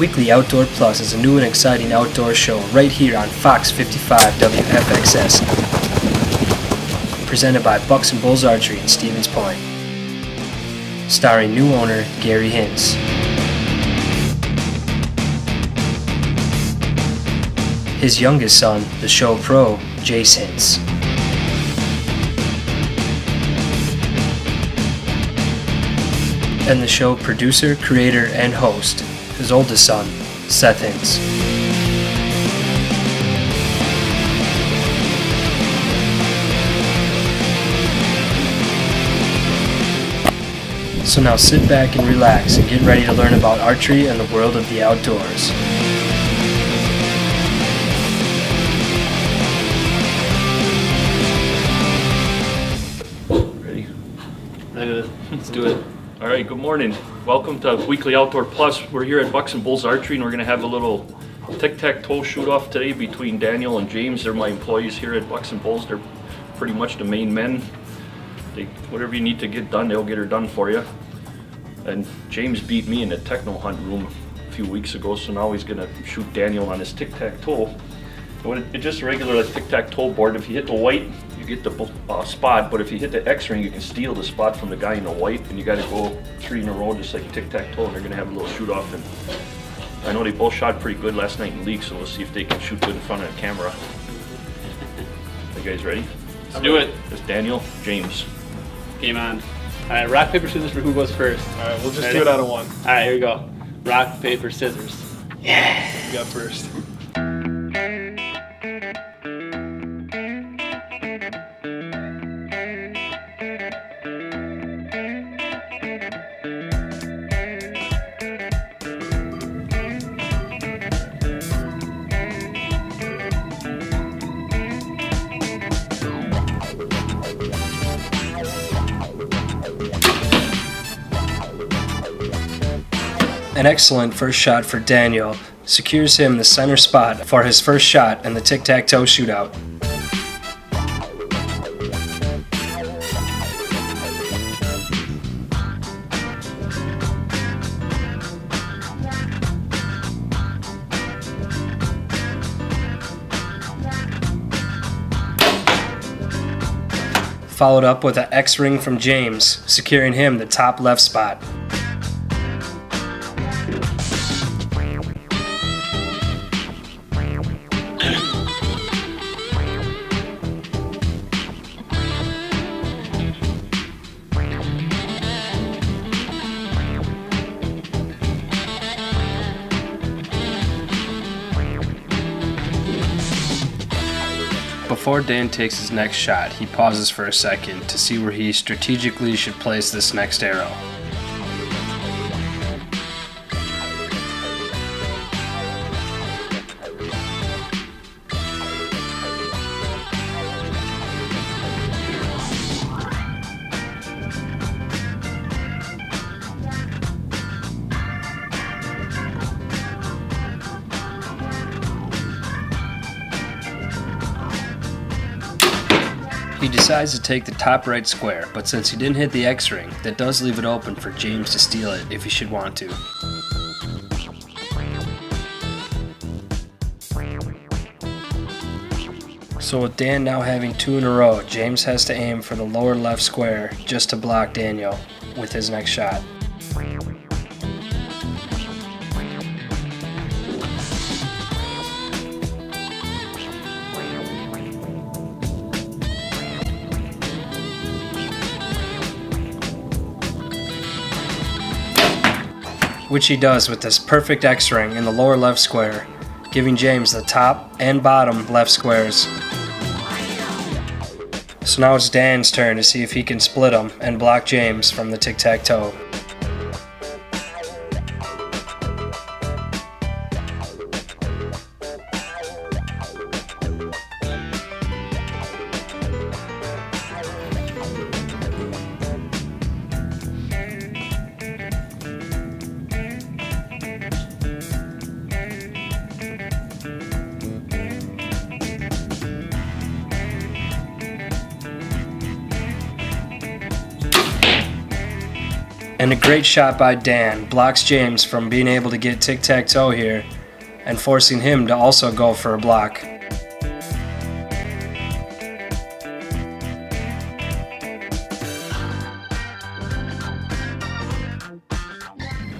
Weekly Outdoor Plus is a new and exciting outdoor show right here on Fox 55 WFXS, presented by Bucks and Bulls Archery in Stevens Point, starring new owner Gary Hintz. His youngest son, the show pro, Jace Hintz. And the show producer, creator, and host, his oldest son, Seth Hintz. So now sit back and relax and get ready to learn about archery and the world of the outdoors. Ready? Let's do it. All right, good morning. Welcome to Weekly Outdoor Plus. We're here at Bucks and Bulls Archery, and we're going to have a little Tic Tac Toe Shoot-off today between Daniel and James. They're my employees here at Bucks and Bulls. They're pretty much the main men. Whatever you need to get done, they'll get her done for you. And James beat me in the techno hunt room a few weeks ago, so now he's going to shoot Daniel on his tic-tac-toe. It's just a regular tic-tac-toe board. If you hit the white, you get the spot, but if you hit the X-ring, you can steal the spot from the guy in the white, and you got to go 3 in a row just like tic-tac-toe, and they're going to have a little shoot-off. And I know they both shot pretty good last night in league, so we'll see if they can shoot good in front of the camera. You guys ready? Let's do it. It's Daniel, James. Game on. Alright, rock, paper, scissors for who goes first. Alright, we'll just do it out of one. Alright, here we go. Rock, paper, scissors. Yeah! You got first. An excellent first shot for Daniel secures him the center spot for his first shot in the Tic Tac Toe Shootout. Followed up with an X-ring from James, securing him the top left spot. Before Dan takes his next shot, he pauses for a second to see where he strategically should place this next arrow. He decides to take the top right square, but since he didn't hit the X-ring, that does leave it open for James to steal it if he should want to. So with Dan now having 2 in a row, James has to aim for the lower left square just to block Daniel with his next shot. Which he does with this perfect X-ring in the lower left square, giving James the top and bottom left squares. So now it's Dan's turn to see if he can split them and block James from the tic-tac-toe. And a great shot by Dan blocks James from being able to get Tic Tac Toe here and forcing him to also go for a block.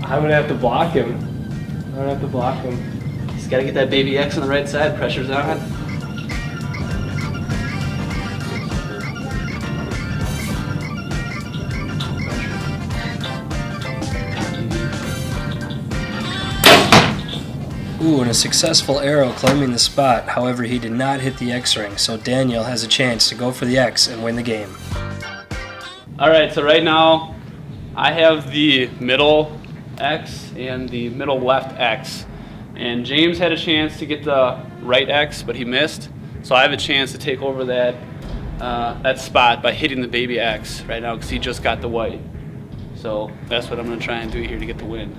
I'm gonna have to block him. He's gotta get that baby X on the right side. Pressure's on. Ooh, and a successful arrow claiming the spot. However, he did not hit the X-ring, so Daniel has a chance to go for the X and win the game. Alright, so right now I have the middle X and the middle left X. And James had a chance to get the right X, but he missed. So I have a chance to take over that spot by hitting the baby X right now because he just got the white. So that's what I'm going to try and do here to get the win.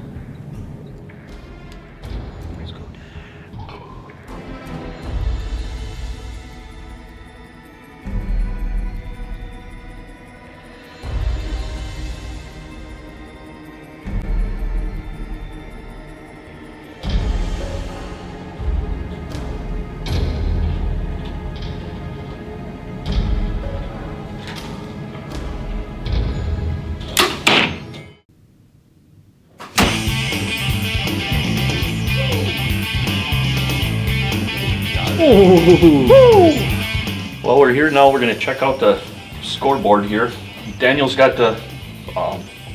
Well, we're here now. We're going to check out the scoreboard here. Daniel's got the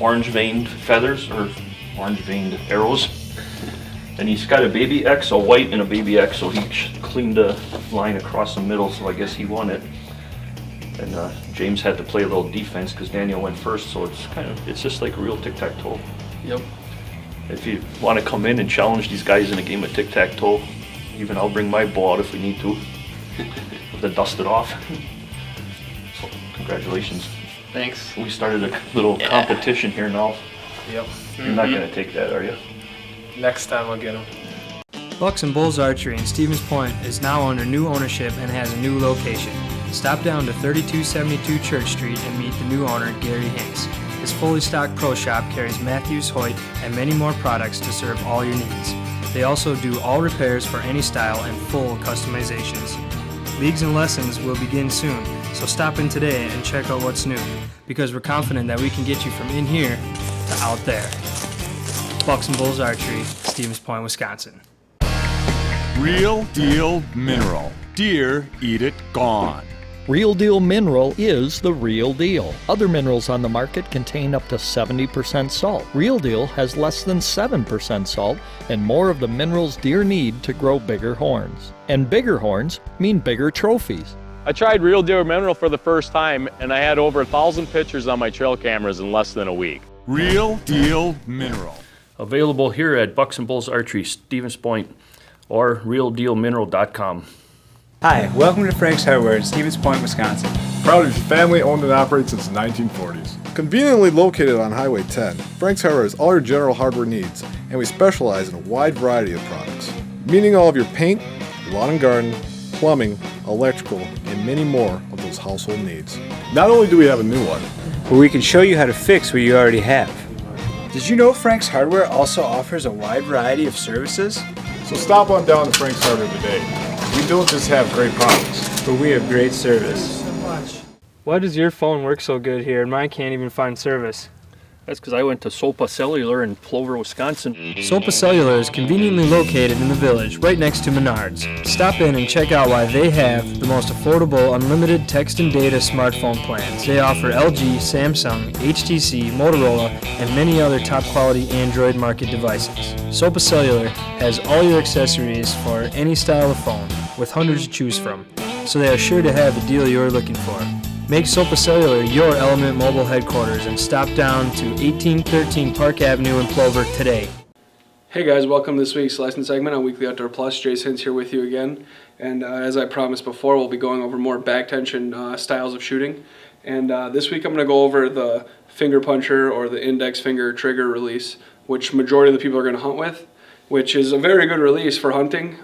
orange veined feathers, or orange veined arrows. And he's got a baby X, a white and a baby X, so he cleaned a line across the middle, so I guess he won it. And James had to play a little defense because Daniel went first, so it's just like a real tic-tac-toe. Yep. If you want to come in and challenge these guys in a game of tic-tac-toe, even I'll bring my ball out if we need to. To dust it off. So congratulations. Thanks. We started a little competition here now. Yep. You're not going to take that, are you? Next time I'll get him. Bucks and Bulls Archery in Stevens Point is now under new ownership and has a new location. Stop down to 3272 Church Street and meet the new owner, Gary Hintz. His fully stocked pro shop carries Matthews, Hoyt, and many more products to serve all your needs. They also do all repairs for any style and full customizations. Leagues and lessons will begin soon, so stop in today and check out what's new, because we're confident that we can get you from in here to out there. Bucks and Bulls Archery, Stevens Point, Wisconsin. Real Deal Mineral. Deer eat it gone. Real Deal Mineral is the real deal. Other minerals on the market contain up to 70% salt. Real Deal has less than 7% salt and more of the minerals deer need to grow bigger horns. And bigger horns mean bigger trophies. I tried Real Deal Mineral for the first time and I had over 1,000 pictures on my trail cameras in less than a week. Real Deal Mineral. Available here at Bucks and Bulls Archery, Stevens Point, or realdealmineral.com. Hi, welcome to Frank's Hardware in Stevens Point, Wisconsin. Proud to be family owned and operated since the 1940s. Conveniently located on Highway 10, Frank's Hardware has all your general hardware needs, and we specialize in a wide variety of products, meaning all of your paint, lawn and garden, plumbing, electrical, and many more of those household needs. Not only do we have a new one, Where we can show you how to fix what you already have. Did you know Frank's Hardware also offers a wide variety of services? so stop on down to Frank's Hardware today. We don't just have great products, But we have great service. Why does your phone work so good here and mine can't even find service? That's because I went to Sopa Cellular in Plover, Wisconsin. Sopa Cellular is conveniently located in the village, right next to Menards. Stop in and check out why they have the most affordable unlimited text and data smartphone plans. They offer LG, Samsung, HTC, Motorola, and many other top quality Android market devices. Sopa Cellular has all your accessories for any style of phone, with hundreds to choose from, so they are sure to have the deal you're looking for. Make Sopa Cellular your Element Mobile headquarters and stop down to 1813 Park Avenue in Plover today. Hey guys, welcome to this week's lesson segment on Weekly Outdoor Plus. Jace Hintz here with you again. And as I promised before, we'll be going over more back tension styles of shooting. And this week I'm going to go over the finger puncher or the index finger trigger release, which majority of the people are going to hunt with, which is a very good release for hunting.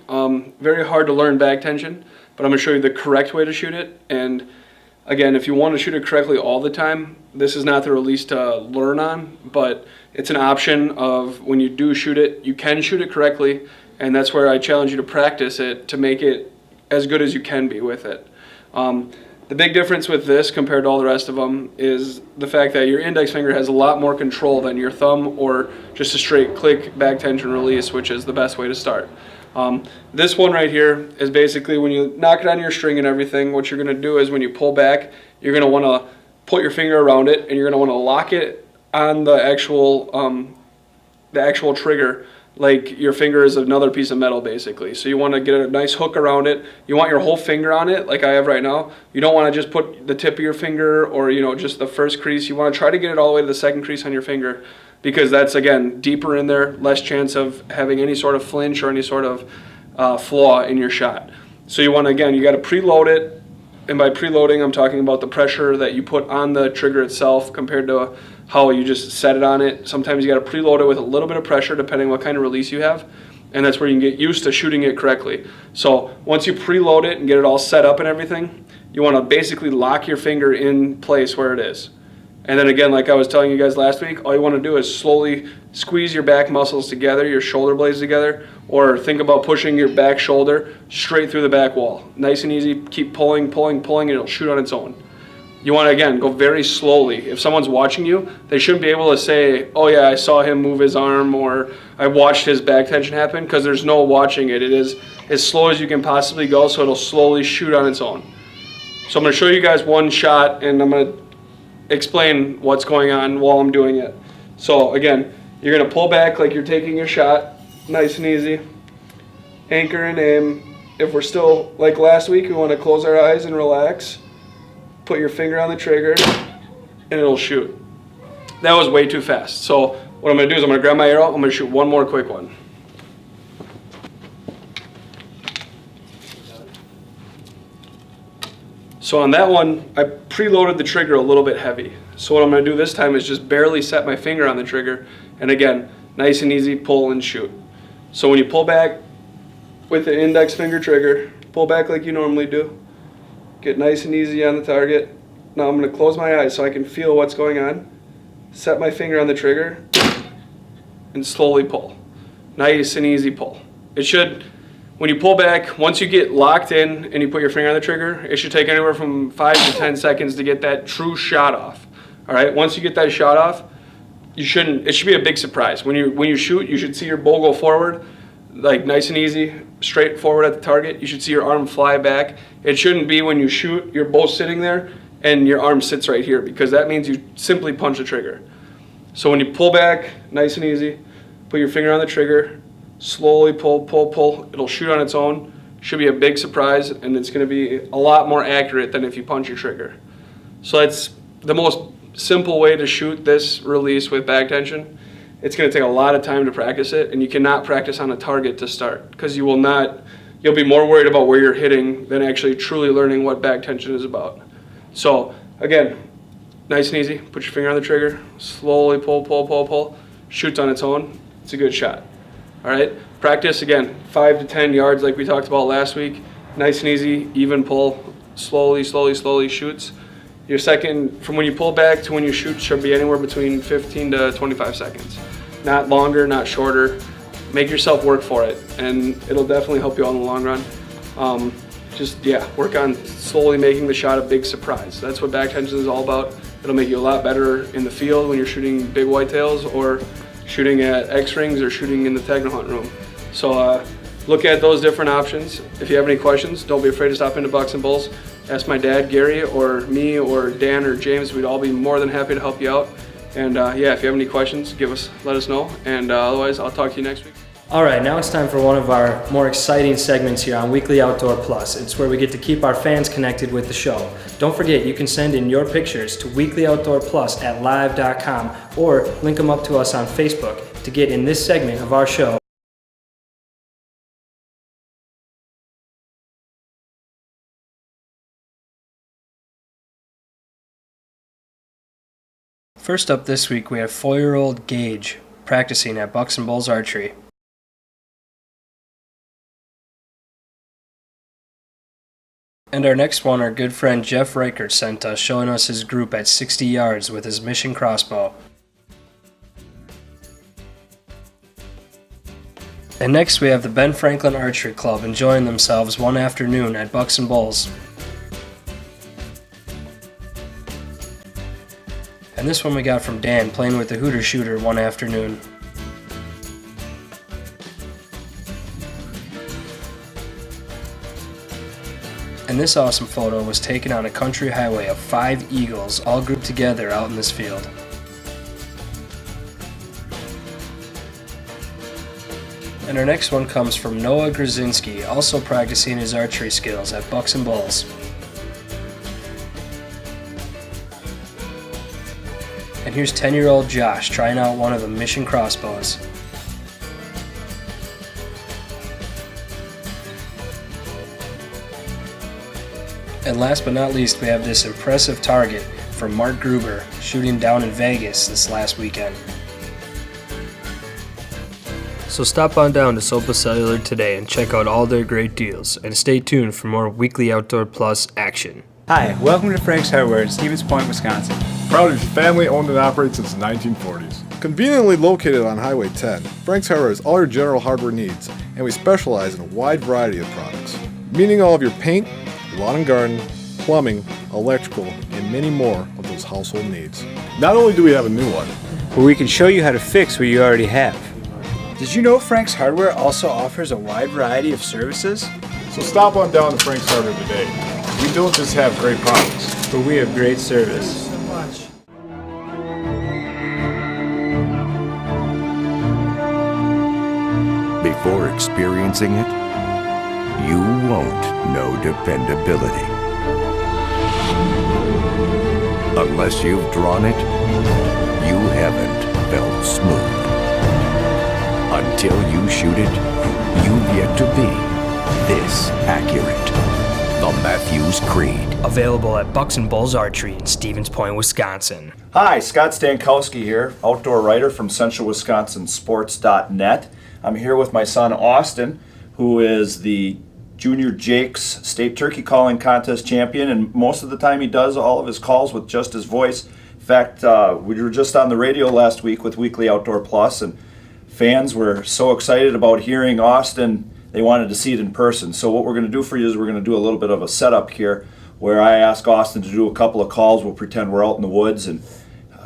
Very hard to learn back tension, but I'm going to show you the correct way to shoot it. And Again, if you want to shoot it correctly all the time, this is not the release to learn on, but it's an option of when you do shoot it, you can shoot it correctly, and that's where I challenge you to practice it to make it as good as you can be with it. The big difference with this compared to all the rest of them is the fact that your index finger has a lot more control than your thumb or just a straight click, back tension release, which is the best way to start. This one right here is basically when you knock it on your string and everything, what you're going to do is when you pull back, you're going to want to put your finger around it and you're going to want to lock it on the actual trigger like your finger is another piece of metal basically. So you want to get a nice hook around it. You want your whole finger on it like I have right now. You don't want to just put the tip of your finger or just the first crease. You want to try to get it all the way to the second crease on your finger because that's, again, deeper in there, less chance of having any sort of flinch or any sort of flaw in your shot. So you want to, again, you got to preload it. And by preloading, I'm talking about the pressure that you put on the trigger itself compared to how you just set it on it. Sometimes you got to preload it with a little bit of pressure depending what kind of release you have. And that's where you can get used to shooting it correctly. So once you preload it and get it all set up and everything, you want to basically lock your finger in place where it is. And then again, like I was telling you guys last week, all you want to do is slowly squeeze your back muscles together, your shoulder blades together, or think about pushing your back shoulder straight through the back wall. Nice and easy, keep pulling, and it'll shoot on its own. You want to, again, go very slowly. If someone's watching you, they shouldn't be able to say, oh yeah, I saw him move his arm, or I watched his back tension happen, because there's no watching it. It is as slow as you can possibly go, so it'll slowly shoot on its own. So I'm going to show you guys one shot, and I'm going to explain what's going on while I'm doing it. So again, you're going to pull back like you're taking your shot, nice and easy. Anchor and aim. If we're still like last week, we want to close our eyes and relax. Put your finger on the trigger, and it'll shoot. That was way too fast. So what I'm going to do is I'm going to grab my arrow. I'm going to shoot one more quick one. So on that one, I preloaded the trigger a little bit heavy. So what I'm going to do this time is just barely set my finger on the trigger. And again, nice and easy, pull and shoot. So when you pull back with the index finger trigger, pull back like you normally do. Get nice and easy on the target. Now I'm going to close my eyes so I can feel what's going on. Set my finger on the trigger and slowly pull. Nice and easy pull. It should, when you pull back, once you get locked in and you put your finger on the trigger, it should take anywhere from 5 to 10 seconds to get that true shot off. All right, once you get that shot off, it should be a big surprise. When you shoot, you should see your bow go forward, like nice and easy, straight forward at the target. You should see your arm fly back. It shouldn't be when you shoot, you're both sitting there and your arm sits right here, because that means you simply punch the trigger. So when you pull back, nice and easy, put your finger on the trigger, slowly pull, it'll shoot on its own. Should be a big surprise, and it's going to be a lot more accurate than if you punch your trigger. So that's the most simple way to shoot this release with back tension. It's going to take a lot of time to practice it, and you cannot practice on a target to start, because you'll be more worried about where you're hitting than actually truly learning what back tension is about. So again, nice and easy, put your finger on the trigger, slowly pull, shoots on its own. It's a good shot. All right, practice again, 5 to 10 yards like we talked about last week. Nice and easy, even pull, slowly shoots. Your second, from when you pull back to when you shoot, should be anywhere between 15 to 25 seconds. Not longer, not shorter. Make yourself work for it, and it'll definitely help you out in the long run. Work on slowly making the shot a big surprise. That's what back tension is all about. It'll make you a lot better in the field when you're shooting big whitetails or shooting at X-rings or shooting in the techno hunt room. So look at those different options. If you have any questions, don't be afraid to stop into Bucks and Bulls. Ask my dad, Gary, or me, or Dan, or James. We'd all be more than happy to help you out. And if you have any questions, let us know. And otherwise, I'll talk to you next week. All right, now it's time for one of our more exciting segments here on Weekly Outdoor Plus. It's where we get to keep our fans connected with the show. Don't forget, you can send in your pictures to weeklyoutdoorplus@live.com or link them up to us on Facebook to get in this segment of our show. First up this week, we have 4-year-old Gage practicing at Bucks and Bulls Archery. And our next one, our good friend Jeff Reichert sent us, showing us his group at 60 yards with his mission crossbow. And next we have the Ben Franklin Archery Club enjoying themselves one afternoon at Bucks and Bulls. And this one we got from Dan playing with the Hooter Shooter one afternoon. And this awesome photo was taken on a country highway of 5 eagles all grouped together out in this field. And our next one comes from Noah Grzinski, also practicing his archery skills at Bucks and Bulls. And here's 10-year-old Josh trying out one of the mission crossbows. And last but not least, we have this impressive target from Mark Gruber shooting down in Vegas this last weekend. So stop on down to Sopa Cellular today and check out all their great deals, and stay tuned for more Weekly Outdoor Plus action. Hi, welcome to Frank's Hardware in Stevens Point, Wisconsin. Proud to be family owned and operated since the 1940s. Conveniently located on Highway 10, Frank's Hardware has all your general hardware needs, and we specialize in a wide variety of products, meaning all of your paint, lawn and garden, plumbing, electrical, and many more of those household needs. Not only do we have a new one, But we can show you how to fix what you already have. Did you know Frank's Hardware also offers a wide variety of services? so stop on down to Frank's Hardware today. We don't just have great products, But we have great service. Before experiencing it, you won't know dependability. Unless you've drawn it, you haven't felt smooth. Until you shoot it, you've yet to be this accurate. The Matthews Creed. Available at Bucks and Bulls Archery in Stevens Point, Wisconsin. Hi, Scott Stankowski here, outdoor writer from CentralWisconsinSports.net. I'm here with my son Austin, who is the Junior Jakes State Turkey Calling Contest champion, and most of the time he does all of his calls with just his voice. In fact, we were just on the radio last week with Weekly Outdoor Plus, and fans were so excited about hearing Austin, they wanted to see it in person. So what we're going to do for you is we're going to do a little bit of a setup here, where I ask Austin to do a couple of calls. We'll pretend we're out in the woods, and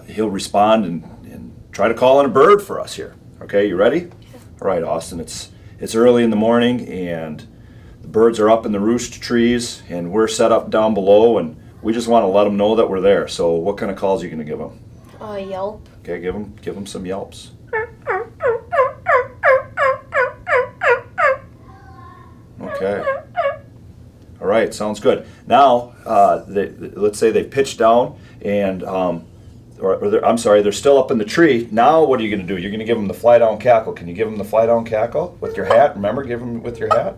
he'll respond and try to call in a bird for us here. Okay, you ready? All right, Austin, it's early in the morning, and the birds are up in the roost trees, and we're set up down below, and we just want to let them know that we're there. So what kind of calls are you going to give them? Yelp. Okay, give them some yelps. Okay. All right, sounds good. Now, let's say they pitched down, and they're still up in the tree. Now, what are you going to do? You're going to give them the fly down cackle. Can you give them the fly down cackle with your hat? Remember, give them with your hat.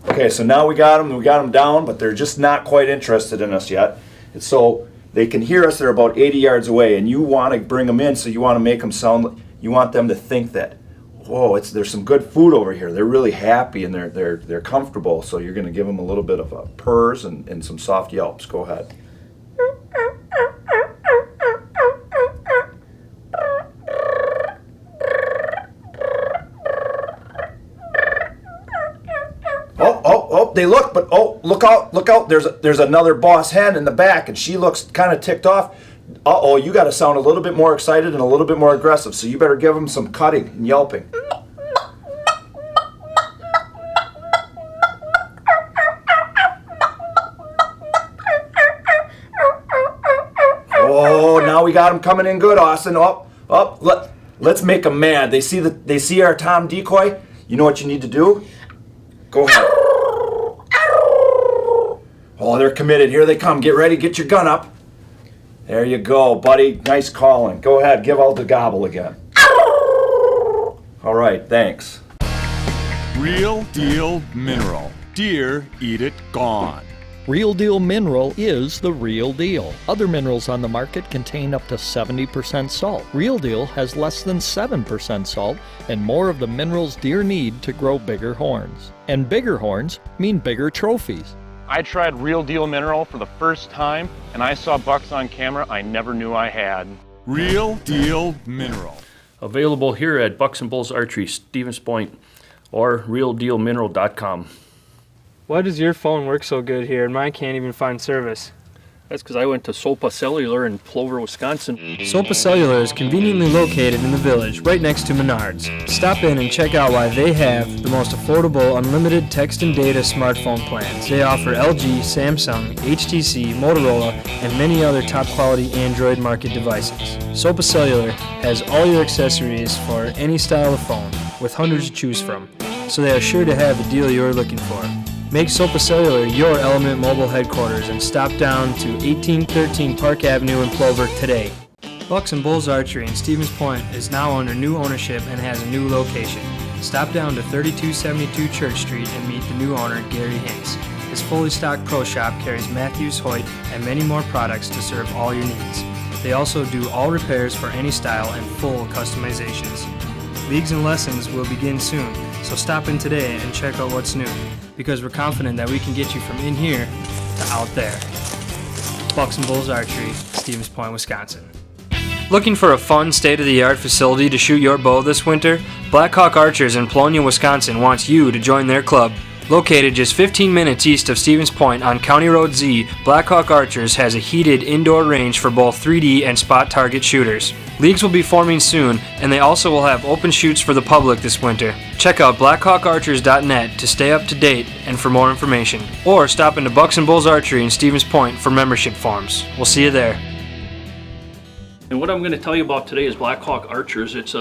Okay, so now we got them down, but they're just not quite interested in us yet. And so they can hear us. They're about 80 yards away, and you want to bring them in, so you want to make them sound. You want them to think that, whoa, there's some good food over here. They're really happy and they're comfortable. So you're going to give them a little bit of a purrs and some soft yelps. Go ahead. Oh, they look, but look out. There's another boss hen in the back, and she looks kind of ticked off. Uh-oh, you got to sound a little bit more excited and a little bit more aggressive, so you better give them some cutting and yelping. Oh, now we got them coming in good, Austin. Let's make them mad. They see our Tom decoy. You know what you need to do? Go ahead. Oh, they're committed. Here they come. Get ready. Get your gun up. There you go, buddy. Nice calling. Go ahead. Give out the gobble again. All right. Thanks. Real deal mineral. Deer eat it gone. Real Deal Mineral is the real deal. Other minerals on the market contain up to 70% salt. Real Deal has less than 7% salt and more of the minerals deer need to grow bigger horns. And bigger horns mean bigger trophies. I tried Real Deal Mineral for the first time, and I saw bucks on camera I never knew I had. Real Deal Mineral. Available here at Bucks and Bulls Archery, Stevens Point, or realdealmineral.com. Why does your phone work so good here and mine can't even find service? That's because I went to Sopa Cellular in Plover, Wisconsin. Sopa Cellular is conveniently located in the village, right next to Menards. Stop in and check out why they have the most affordable unlimited text and data smartphone plans. They offer LG, Samsung, HTC, Motorola, and many other top quality Android market devices. Sopa Cellular has all your accessories for any style of phone, with hundreds to choose from, so they are sure to have the deal you're looking for. Make Sopa Cellular your Element Mobile headquarters and stop down to 1813 Park Avenue in Plover today. Bucks and Bulls Archery in Stevens Point is now under new ownership and has a new location. Stop down to 3272 Church Street and meet the new owner, Gary Hintz. His fully stocked pro shop carries Matthews, Hoyt, and many more products to serve all your needs. They also do all repairs for any style and full customizations. Leagues and lessons will begin soon, so stop in today and check out what's new, because we're confident that we can get you from in here to out there. Bucks and Bulls Archery, Stevens Point, Wisconsin. Looking for a fun, state-of-the-art facility to shoot your bow this winter? Blackhawk Archers in Polonia, Wisconsin wants you to join their club. Located just 15 minutes east of Stevens Point on County Road Z, Blackhawk Archers has a heated indoor range for both 3D and spot target shooters. Leagues will be forming soon, and they also will have open shoots for the public this winter. Check out blackhawkarchers.net to stay up to date and for more information. Or stop into Bucks and Bulls Archery in Stevens Point for membership forms. We'll see you there. And what I'm going to tell you about today is Blackhawk Archers. It's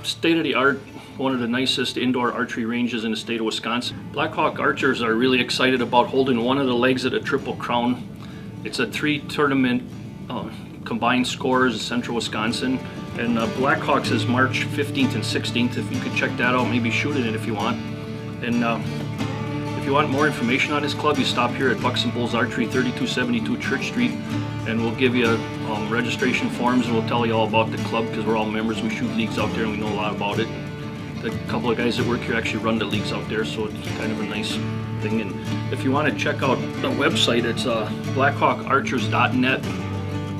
state-of-the-art, one of the nicest indoor archery ranges in the state of Wisconsin. Blackhawk Archers are really excited about holding one of the legs at a Triple Crown. It's a 3-tournament combined scores in central Wisconsin. And Blackhawks is March 15th and 16th. If you could check that out, maybe shoot in it if you want. And if you want more information on this club, you stop here at Bucks and Bulls Archery, 3272 Church Street, and we'll give you registration forms, and we'll tell you all about the club, because we're all members. We shoot leagues out there and we know a lot about it. A couple of guys that work here actually run the leagues out there, so it's kind of a nice thing. And if you want to check out the website, it's blackhawkarchers.net.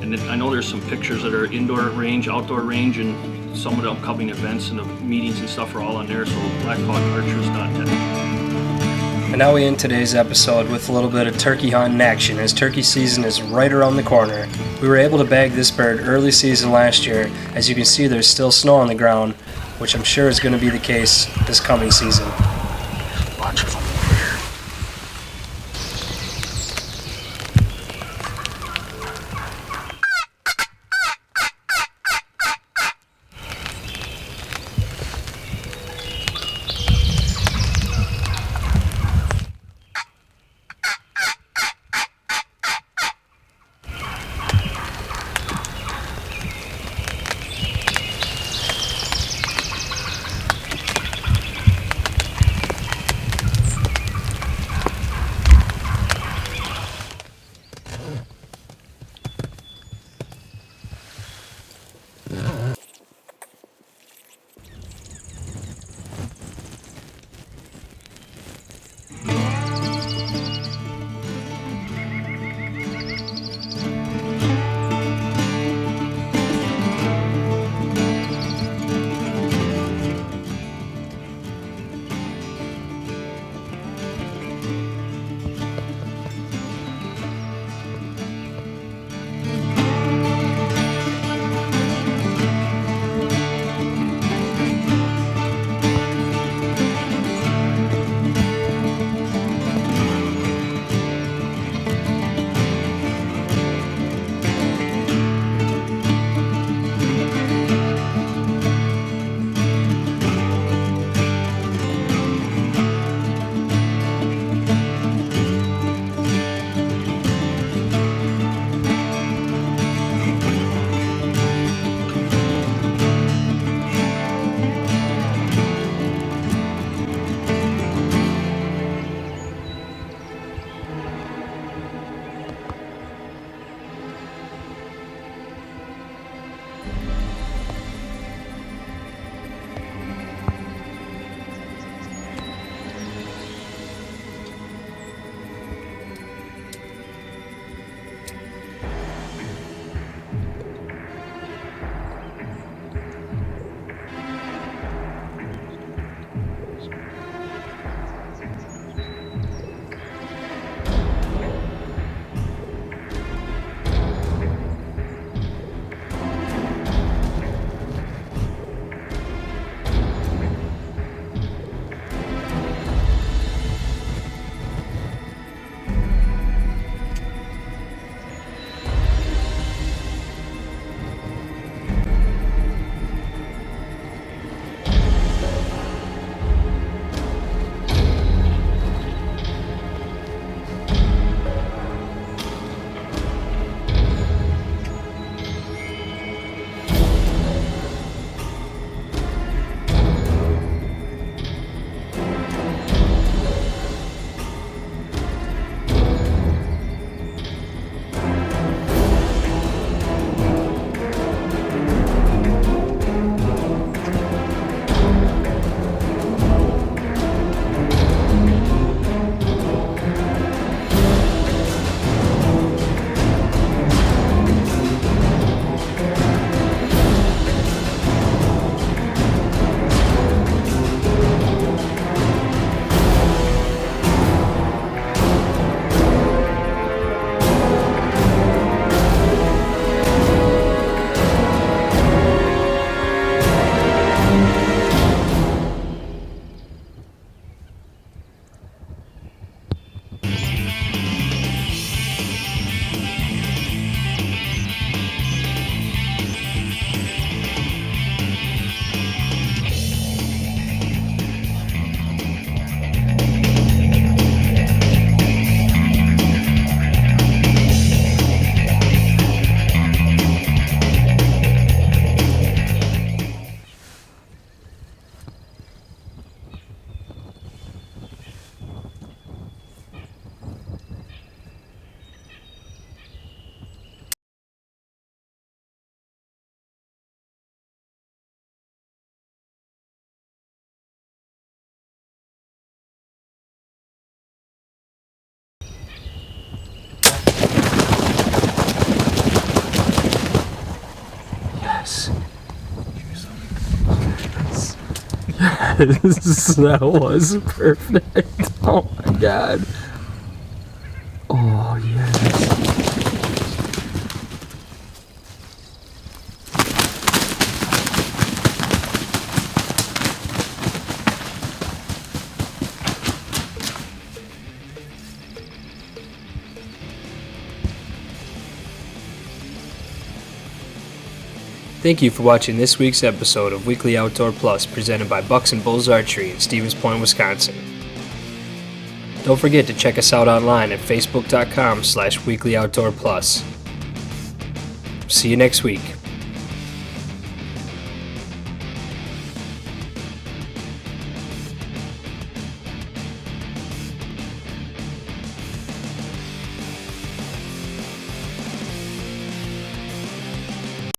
And I know there's some pictures that are indoor range, outdoor range, and some of the upcoming events and the meetings and stuff are all on there, so blackhawkarchers.net. And now we end today's episode with a little bit of turkey hunting action, as turkey season is right around the corner. We were able to bag this bird early season last year. As you can see, there's still snow on the ground, which I'm sure is going to be the case this coming season. Watch them. Yes. Yes, that was perfect. Oh my god. Oh yes. Thank you for watching this week's episode of Weekly Outdoor Plus presented by Bucks and Bulls Archery in Stevens Point, Wisconsin. Don't forget to check us out online at facebook.com/weeklyoutdoorplus. See you next week.